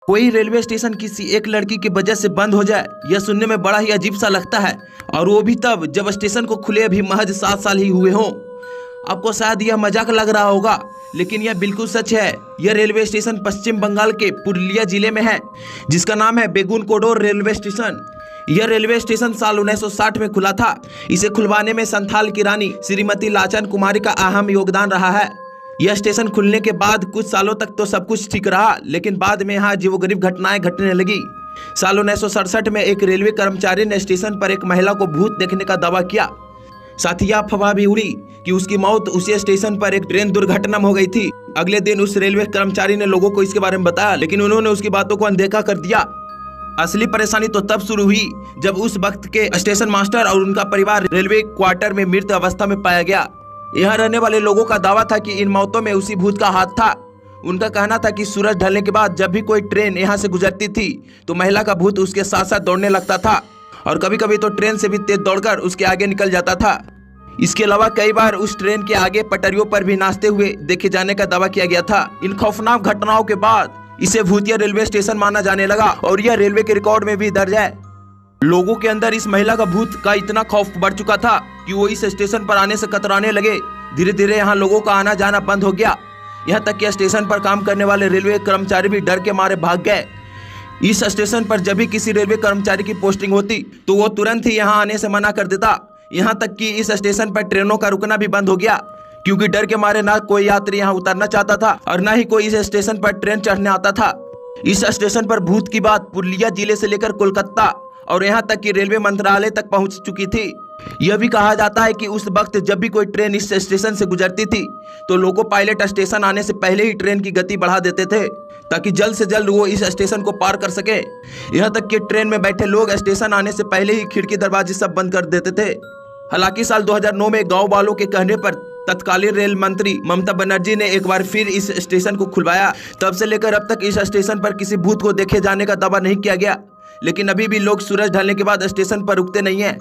कोई railway station किसी एक लड़की की वजह से बंद हो जाए, यह सुनने में बड़ा ही अजीब सा लगता है, और वो भी तब जब स्टेशन को खुले अभी महज 7 साल ही हुए हों। आपको शायद यह मजाक लग रहा होगा, लेकिन यह बिल्कुल सच है। यह रेलवे स्टेशन पश्चिम बंगाल के पुरुलिया जिले में है, जिसका नाम है बेगुनकोडोर रेलवे स्टेशन। यह रेलवे स्टेशन साल 1960 में खुला था। इसे खुलवाने में संथाल की रानी श्रीमती लाचन कुमारी का अहम योगदान रहा है। यह स्टेशन खुलने के बाद कुछ सालों तक तो सब कुछ ठीक रहा, लेकिन बाद में यहाँ अजीबोगरीब घटनाएं घटने लगी। साल 1967 में एक रेलवे कर्मचारी ने स्टेशन पर एक महिला को भूत देखने का दावा किया। साथ ही अफवाह भी उड़ी कि उसकी मौत उसी स्टेशन पर एक ट्रेन दुर्घटना में हो गई थी। अगले दिन उस रेलवे कर्मचारी ने लोगों को इसके बारे में बताया, लेकिन उन्होंने उसकी बातों को अनदेखा कर दिया। असली परेशानी तो तब शुरू हुई जब उस वक्त के स्टेशन मास्टर और उनका परिवार रेलवे क्वार्टर में मृत अवस्था में पाया गया। यहाँ रहने वाले लोगों का दावा था कि इन मौतों में उसी भूत का हाथ था। उनका कहना था कि सूरज ढलने के बाद जब भी कोई ट्रेन यहाँ से गुजरती थी तो महिला का भूत उसके साथ साथ दौड़ने लगता था, और कभी कभी तो ट्रेन से भी तेज दौड़कर उसके आगे निकल जाता था। इसके अलावा कई बार उस ट्रेन के आगे पटरियों पर भी नाचते हुए देखे जाने का दावा किया गया था। इन खौफनाक घटनाओं के बाद इसे भूतिया रेलवे स्टेशन माना जाने लगा, और यह रेलवे के रिकॉर्ड में भी दर्ज है। लोगों के अंदर इस महिला का भूत का इतना खौफ बढ़ चुका था कि वो इस स्टेशन पर आने से कतराने लगे। धीरे धीरे यहाँ लोगों का आना जाना बंद हो गया। यहाँ तक कि स्टेशन पर काम करने वाले रेलवे कर्मचारी भी डर के मारे भाग गए। इस स्टेशन पर जब भी किसी रेलवे कर्मचारी की पोस्टिंग होती तो वो तुरंत ही यहाँ आने से मना कर देता। यहाँ तक कि इस स्टेशन पर ट्रेनों का रुकना भी बंद हो गया, क्योंकि डर के मारे ना कोई यात्री यहाँ उतरना चाहता था और ना ही कोई इस स्टेशन पर ट्रेन चढ़ने आता था। इस स्टेशन पर भूत की बात पुरुलिया जिले से लेकर कोलकाता और यहाँ तक कि रेलवे मंत्रालय तक पहुँच चुकी थी। यह भी कहा जाता है कि उस वक्त जब भी कोई ट्रेन इस स्टेशन से गुजरती थी तो लोको पायलट स्टेशन आने से पहले ही ट्रेन की गति बढ़ा देते थे, ताकि जल्द से जल्द वो इस स्टेशन को पार कर सके। यहाँ तक कि ट्रेन में बैठे लोग स्टेशन आने से पहले ही खिड़की दरवाजे सब बंद कर देते थे। हालांकि साल 2009 में गांव वालों के कहने पर तत्कालीन रेल मंत्री ममता बनर्जी ने एक बार फिर इस स्टेशन को खुलवाया। तब से लेकर अब तक इस स्टेशन पर किसी भूत को देखे जाने का दावा नहीं किया गया, लेकिन अभी भी लोग सूरज ढलने के बाद स्टेशन पर रुकते नहीं हैं।